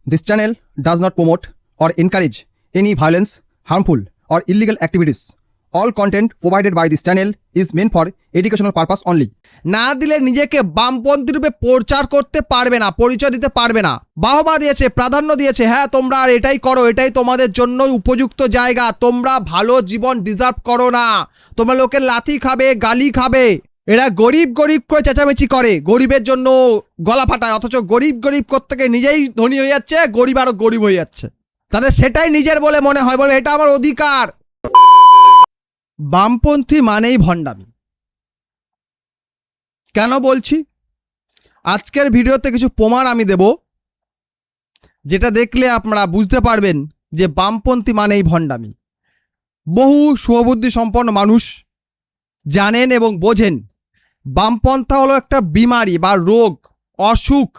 This channel does not promote or encourage any violence, harmful, or illegal activities. All content provided by this channel is meant for educational purpose only. না দিলে নিজেকে বামপন্থী রূপে প্রচার করতে পারবে না, পরিচয় দিতে পারবে না। বাহবা দিয়েছে, প্রাধান্য দিয়েছে, হ্যাঁ তোমরা আর এটাই করো, এটাই তোমাদের জন্য উপযুক্ত জায়গা, তোমরা ভালো জীবন ডিজার্ভ করো না, তোমরা লোকের লাথি খাবে, গালি খাবে। এরা গরিব গরিব করে চেঁচামেচি করে, গরিবের জন্য গলা ফাটায়, অথচ গরিব গরিব করতে গিয়ে নিজেই ধনী হয়ে যাচ্ছে, গরিব আরো গরিব হয়ে যাচ্ছে। তাদের সেটাই নিজের বলে মনে হয়, বলে এটা আমার অধিকার। বামপন্থী মানেই ভণ্ডামি। কেন বলছি? আজকের ভিডিওতে কিছু প্রমাণ আমি দেব, যেটা দেখলে আপনারা বুঝতে পারবেন যে বামপন্থী মানেই ভণ্ডামি। বহু সুবুদ্ধি সম্পন্ন মানুষ জানেন এবং বোঝেন বামপন্থা হলো একটা বিমারি বা রোগ, অসুখ।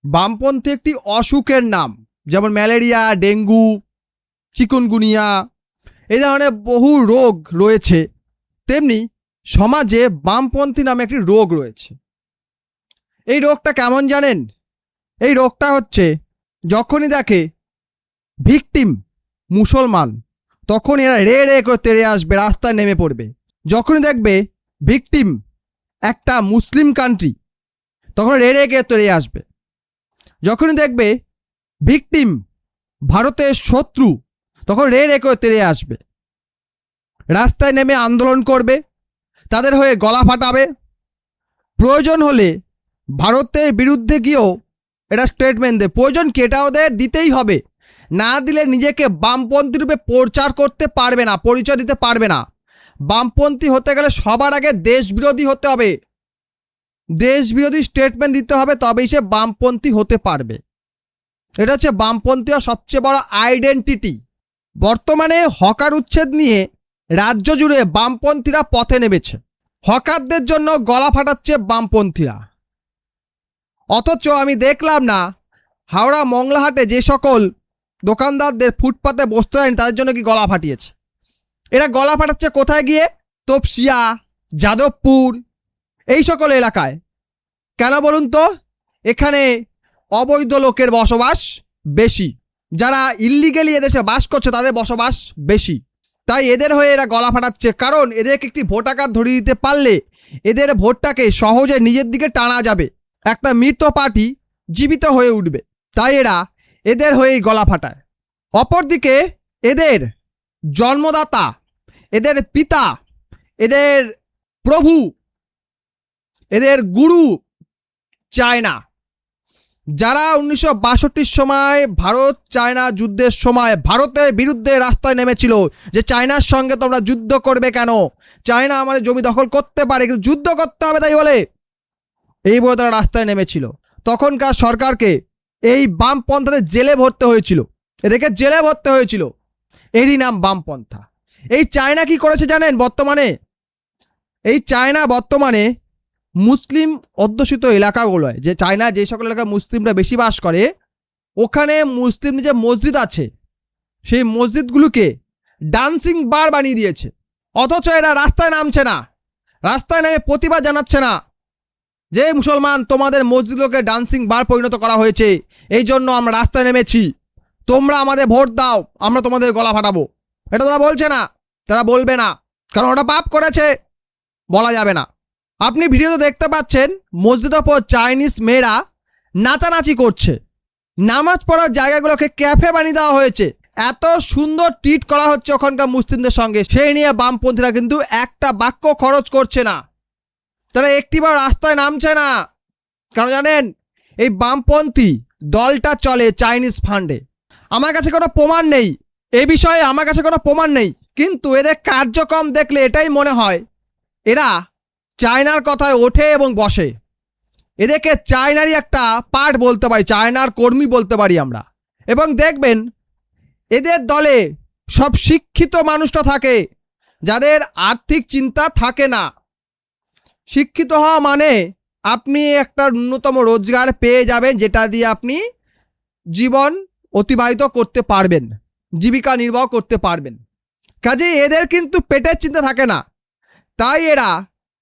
বামপন্থী একটি অসুখের নাম, যেমন ম্যালেরিয়া, ডেঙ্গু, চিকুনগুনিয়া, এই ধরনের বহু রোগ রয়েছে, তেমনি সমাজে বামপন্থী নামে একটি রোগ রয়েছে। এই রোগটা কেমন জানেন? এই রোগটা হচ্ছে যখনই দেখে ভিকটিম মুসলমান, তখন এরা রে রে করে তেড়ে আসবে, রাস্তায় নেমে পড়বে। যখনই দেখবে ভিকটিম একটা মুসলিম কান্ট্রি, তখন রে রে করে তেড়ে আসবে। যখনই দেখবে ভিকটিম ভারতের শত্রু, তখন রে রে করে তেড়ে আসবে, রাস্তায় নেমে আন্দোলন করবে, তাদের হয়ে গলা ফাটাবে। প্রয়োজন হলে ভারতের বিরুদ্ধে গিয়েও এটা স্টেটমেন্ট দেবে। প্রয়োজন কি? এটা ওদের দিতেই হবে। না দিলে নিজেকে বামপন্থী রূপে প্রচার করতে পারবে না, পরিচয় দিতে পারবে না। বামপন্থী হতে গেলে সবার আগে দেশবিরোধী হতে হবে, দেশবিরোধী স্টেটমেন্ট দিতে হবে, তবেই সে বামপন্থী হতে পারবে। এটা হচ্ছে বামপন্থীর সবচেয়ে বড় আইডেন্টিটি। বর্তমানে হকার উচ্ছেদ নিয়ে রাজ্য জুড়ে বামপন্থীরা পথে নেমেছে। হকারদের জন্য গলা ফাটাচ্ছে বামপন্থীরা। অথচ আমি দেখলাম না হাওড়া মংলাহাটে যে সকল দোকানদারদের ফুটপাতে বসতে দেয়নি, তাদের জন্য কি গলা ফাটিয়েছে। এরা গলা ফাটাচ্ছে কোথায় গিয়ে? তপসিয়া, যাদবপুর, এই সকল এলাকায়। কেন বলুন তো? এখানে অবৈধ লোকের বসবাস বেশি, যারা ইল্লিগেলি এদেশে বাস করছে তাদের বসবাস বেশি, তাই এদের হয়ে এরা গলা ফাটাচ্ছে। কারণ এদেরকে একটি ভোটাকার ধরিয়ে দিতে পারলে এদের ভোটটাকে সহজে নিজের দিকে টানা যাবে, একটা মৃত পার্টি জীবিত হয়ে উঠবে, তাই এরা এদের হয়েই গলা ফাটায়। অপরদিকে এদের জন্মদাতা, এদের পিতা, এদের প্রভু, এদের গুরু চায়না, যারা 1962 সময় ভারত চায়না যুদ্ধের সময় ভারতের বিরুদ্ধে রাস্তায় নেমেছিল যে চায়নার সঙ্গে তোমরা যুদ্ধ করবে কেন, চায়না আমাদের জমি দখল করতে পারে, কিন্তু যুদ্ধ করতে হবে তাই বলে, এই বলে তারা রাস্তায় নেমেছিল। তখনকার সরকারকে এই বামপন্থাদের জেলে ভরতে হয়েছিল, এদেরকে জেলে ভরতে হয়েছিল, এরই নাম বামপন্থা। এই চায়না কি করেছে জানেন? এই চায়না বর্তমানে মুসলিম অধ্যুষিত এলাকাগুলোয়, যে চায়না যে সকল এলাকায় মুসলিমরা বেশি বাস করে, ওখানে মুসলিম যে মসজিদ আছে সেই মসজিদগুলোকে ডান্সিং বার বানিয়ে দিয়েছে। অথচ এরা রাস্তায় নামছে না, রাস্তায় নেমে প্রতিবাদ জানাচ্ছে না যে মুসলমান তোমাদের মসজিদগুলোকে ডান্সিং বার পরিণত করা হয়েছে, এই জন্য আমরা রাস্তায় নেমেছি, তোমরা আমাদের ভোট দাও, আমরা তোমাদের গলা ফাটাবো। এটা তারা বলছে না, তারা বলবে না, কারণ ওটা পাপ করেছে, বলা যাবে না। আপনি ভিডিওতে দেখতে পাচ্ছেন মসজিদের ওপর চাইনিজ মেয়েরা নাচানাচি করছে, নামাজ পড়ার জায়গাগুলোকে ক্যাফে বানিয়ে দেওয়া হয়েছে, এত সুন্দর ট্রিট করা হচ্ছে ওখানকার মুসলিমদের সঙ্গে, সেই নিয়ে বামপন্থীরা কিন্তু একটা বাক্য খরচ করছে না, তারা একটিবার রাস্তায় নামছে না। কারণ জানেন এই বামপন্থী দলটা চলে চাইনিজ ফান্ডে। আমার কাছে কোনো প্রমাণ নেই এ বিষয়ে, আমার কাছে কোনো প্রমাণ নেই, কিন্তু এদের কার্যক্রম দেখলে এটাই মনে হয় এরা চায়নার কথায় ওঠে এবং বসে। এদেরকে চায়নারই একটা পার্ট বলতে পারি, চায়নার কর্মী বলতে পারি আমরা। এবং দেখবেন এদের দলে সব শিক্ষিত মানুষটা থাকে, যাদের আর্থিক চিন্তা থাকে না। শিক্ষিত হওয়া মানে আপনি একটা ন্যূনতম রোজগার পেয়ে যাবেন, যেটা দিয়ে আপনি জীবন অতিবাহিত করতে পারবেন, জীবিকা নির্বাহ করতে পারবেন। কাজেই এদের কিন্তু পেটের চিন্তা থাকে না, তাই এরা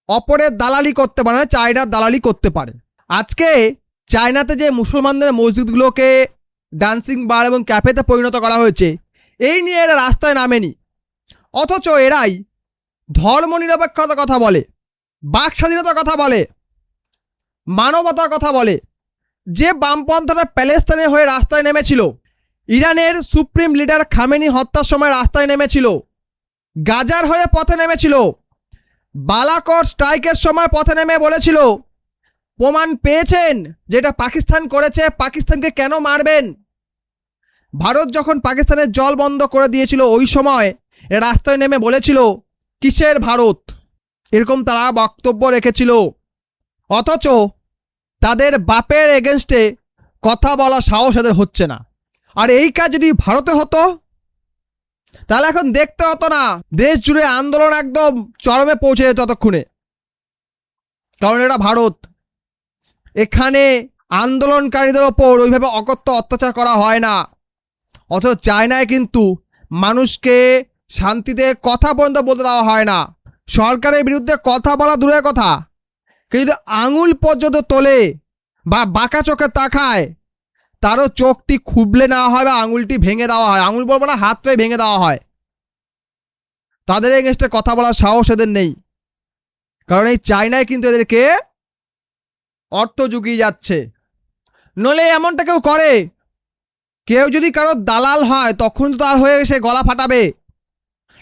অপরের দালালি করতে পারে না, চায়নার দালালি করতে পারে। আজকে চায়নাতে যে মুসলমানদের মসজিদগুলোকে ডান্সিং বার এবং ক্যাফেতে পরিণত করা হয়েছে, এই নিয়ে এরা রাস্তায় নামেনি। অথচ এরাই ধর্মনিরপেক্ষতার কথা বলে, বাক স্বাধীনতার কথা বলে, মানবতার কথা বলে। যে বামপন্থারা প্যালেস্তাইনের হয়ে রাস্তায় নেমেছিল, ইরানের সুপ্রিম লিডার খামেনি হত্যার সময় রাস্তায় নেমেছিল, গাজার হয়ে পথে নেমেছিল, বালাকোট স্ট্রাইকের সময় পথে নেমে বলেছিল প্রমাণ পেয়েছেন যেটা পাকিস্তান করেছে, পাকিস্তানকে কেন মারবেন। ভারত যখন পাকিস্তানের জল বন্ধ করে দিয়েছিল ওই সময় রাস্তায় নেমে বলেছিল কিসের ভারত, এরকম তারা বক্তব্য রেখেছিল। অথচ তাদের বাপের এগেনস্টে কথা বলা সাহস এদের হচ্ছে না। আর এই কাজ যদি ভারতে হতো তাহলে এখন দেখতে হতো না দেশ জুড়ে আন্দোলন একদম চরমে পৌঁছে যেত ততক্ষণে। কারণ এটা ভারত, এখানে আন্দোলনকারীদের ওপর ওইভাবে অকথ্য অত্যাচার করা হয় না। অথচ চায়নায় কিন্তু মানুষকে শান্তিতে কথা পর্যন্ত বলতে দেওয়া হয় না। সরকারের বিরুদ্ধে কথা বলা দূরের কথা, কিন্তু আঙুল পর্যন্ত তোলে বা বাঁকা চোখে তাকায়, তারও চোখটি খুবলে নেওয়া হয় বা আঙুলটি ভেঙে দেওয়া হয়। আঙুল বলবো না, হাতটাই ভেঙে দেওয়া হয়। তাদের এগেনস্টে কথা বলার সাহস এদের নেই, কারণ এই চায়নায় কিন্তু এদেরকে অর্থ জুগিয়ে যাচ্ছে। নলে এমনটা কেউ করে, কেউ যদি কারো দালাল হয় তখন তো তার হয়ে সে গলা ফাটাবে।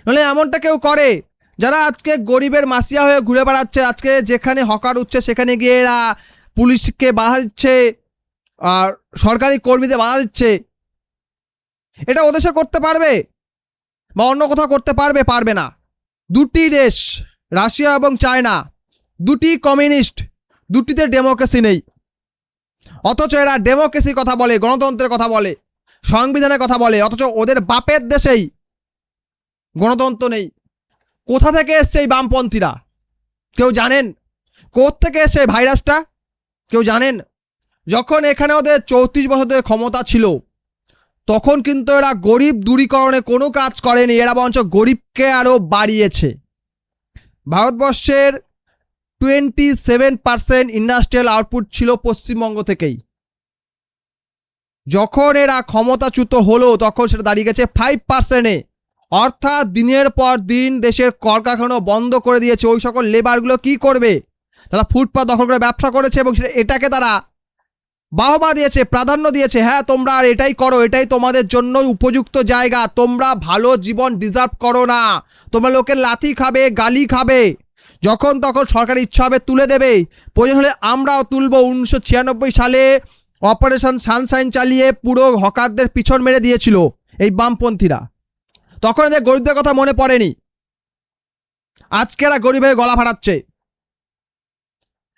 নলে এমনটা কেউ করে যারা আজকে গরিবের মাসিয়া হয়ে ঘুরে বেড়াচ্ছে, আজকে যেখানে হকার উঠছে সেখানে গিয়ে এরা পুলিশকে বাধা দিচ্ছে আর সরকারি কর্মীদের বাধা দিচ্ছে। এটা ওদেশে করতে পারবে বা অন্য কোথাও করতে পারবে? পারবে না। দুটি দেশ, রাশিয়া এবং চায়না, দুটি কমিউনিস্ট, দুটিতে ডেমোক্রেসি নেই। অথচ এরা ডেমোক্রেসির কথা বলে, গণতন্ত্রের কথা বলে, সংবিধানের কথা বলে। অথচ ওদের বাপের দেশেই গণতন্ত্র নেই। কোথা থেকে এসছে এই বামপন্থীরা কেউ জানেন? কোত্থেকে এসছে ভাইরাসটা কেউ জানেন? যখন এখানে ওদের 34 বছর ধরে ক্ষমতা ছিল তখন কিন্তু এরা গরিব দূরীকরণে কোনো কাজ করেনি, এরা বরঞ্চ গরিবকে আরও বাড়িয়েছে। ভারতবর্ষের 27% ইন্ডাস্ট্রিয়াল আউটপুট ছিল পশ্চিমবঙ্গ থেকেই। যখন এরা ক্ষমতাচ্যুত হলো তখন সেটা দাঁড়িয়ে গেছে 5%-এ। অর্থাৎ দিনের পর দিন দেশের কলকারখানা বন্ধ করে দিয়েছে। ওই সকল লেবারগুলো কি করবে? তারা ফুটপাত দখল করে ব্যবসা করেছে এবং এটাকে তারা বাহবা দিয়েছে, প্রাধান্য দিয়েছে। হ্যাঁ, তোমরা আর এটাই করো, এটাই তোমাদের জন্য উপযুক্ত জায়গা, তোমরা ভালো জীবন ডিজার্ভ করো না, তোমরা লোকের লাথি খাবে, গালি খাবে, যখন তখন সরকার ইচ্ছা হবে তুলে দেবে, প্রয়োজন হলে আমরাও তুলব। 1996 সালে অপারেশন সানশাইন চালিয়ে পুরো হকারদের পিছন মেরে দিয়েছিল এই বামপন্থীরা। তখন এদের গরিবদের কথা মনে পড়েনি। আজকে এরা গরিব হয়ে গলা ফাটাচ্ছে।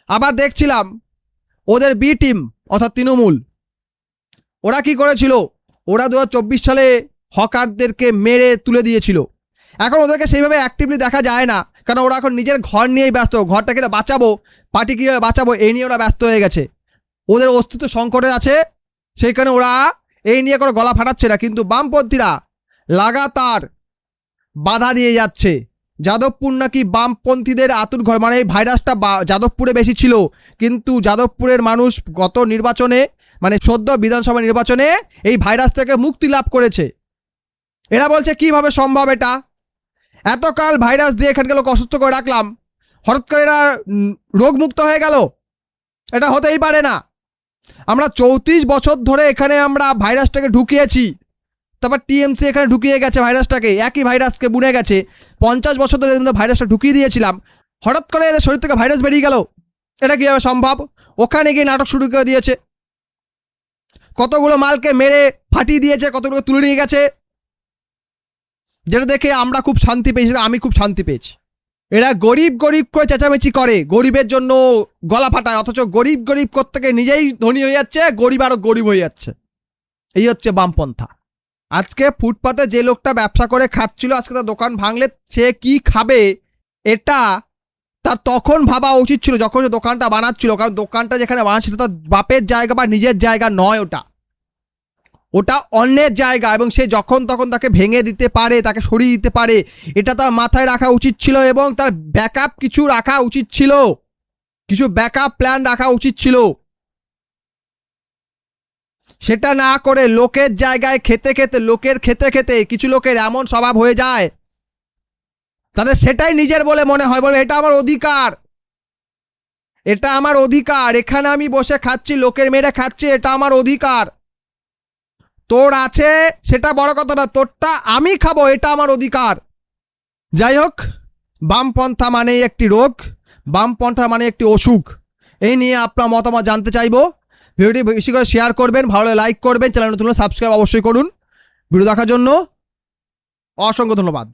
আবার দেখছিলাম ওদের বি টিম অর্থাৎ তৃণমূল, ওরা কি করেছিল? ওরা 2024 সালে হকারদেরকে মেরে তুলে দিয়েছিল। এখন ওদেরকে সেইভাবে অ্যাক্টিভলি দেখা যায় না, কারণ ওরা এখন নিজের ঘর নিয়েই ব্যস্ত। ঘরটাকে বাঁচাবো, পার্টি কীভাবে বাঁচাবো এই নিয়ে ওরা ব্যস্ত হয়ে গেছে। ওদের অস্তিত্ব সংকটে আছে, সেই কারণে ওরা এই নিয়ে কোনো গলা ফাটাচ্ছে না। কিন্তু বামপন্থীরা লাগাতার বাধা দিয়ে যাচ্ছে। যাদবপুর নাকি বামপন্থীদের আতুর ঘর, মানে এই ভাইরাসটা যাদবপুরে বেশি ছিল, কিন্তু যাদবপুরের মানুষ গত নির্বাচনে, মানে সদ্য বিধানসভা নির্বাচনে এই ভাইরাস থেকে মুক্তি লাভ করেছে। এরা বলছে কিভাবে সম্ভব এটা? এতকাল ভাইরাস দিয়ে এখানকার লোক অসুস্থ করে রাখলাম, হঠাৎ করে এরা রোগমুক্ত হয়ে গেল? এটা হতেই পারে না। আমরা 34 বছর ধরে এখানে আমরা ভাইরাসটাকে ঢুকিয়েছি, তারপর টিএমসি এখানে ঢুকিয়ে গেছে ভাইরাসটাকে, একই ভাইরাসকে বুনে গেছে। 50 বছর ধরে ভাইরাসটা ঢুকিয়ে দিয়েছিলাম, হঠাৎ করে এদের শরীর থেকে ভাইরাস বেরিয়ে গেল, এটা কীভাবে সম্ভব? ওখানে গিয়ে নাটক শুরু করে দিয়েছে, কতগুলো মালকে মেরে ফাটিয়ে দিয়েছে, কতগুলো তুলে নিয়ে গেছে, যেটা দেখে আমরা খুব শান্তি পেয়েছি, আমি খুব শান্তি পেয়েছি। এরা গরিব গরিব করে চেঁচামেচি করে, গরিবের জন্য গলা ফাটায়, অথচ গরিব গরিব করতে নিজেই ধনী হয়ে যাচ্ছে, গরিব আরও গরিব হয়ে যাচ্ছে। এই হচ্ছে বামপন্থা। আজকে ফুটপাতে যে লোকটা ব্যবসা করে খাচ্ছিল, আজকে তার দোকান ভাঙলে সে কি খাবে এটা তার তখন ভাবা উচিত ছিল, যখন সে দোকানটা বানাচ্ছিল। কারণ দোকানটা যেখানে বানাচ্ছিল তার বাপের জায়গা বা নিজের জায়গা নয়, ওটা অন্যের জায়গা, এবং সে যখন তখন তাকে ভেঙে দিতে পারে, তাকে সরিয়ে দিতে পারে, এটা তার মাথায় রাখা উচিত ছিল। এবং তার ব্যাকআপ কিছু রাখা উচিত ছিল, কিছু ব্যাকআপ প্ল্যান রাখা উচিত ছিল। সেটা না করে লোকের জায়গায় খেতে খেতে, লোকের খেতে খেতে কিছু লোকের এমন স্বভাব হয়ে যায়, তাদের সেটাই নিজের বলে মনে হয়, বলে এটা আমার অধিকার, এটা আমার অধিকার, এখানে আমি বসে খাচ্ছি, লোকের মেরে খাচ্ছি, এটা আমার অধিকার। তোর আছে সেটা বড় কথা না, তোরটা আমি খাবো, এটা আমার অধিকার। যাই হোক, বামপন্থা মানেই একটি রোগ, বামপন্থা মানে একটি অসুখ। এই নিয়ে আপনার মতামত জানতে চাইবো। ভিডিওটি বেশি করে শেয়ার করবেন, ভালো লাইক করবেন, চ্যানেল নতুন সাবস্ক্রাইব অবশ্যই করুন। ভিডিও দেখার জন্য অসংখ্য ধন্যবাদ।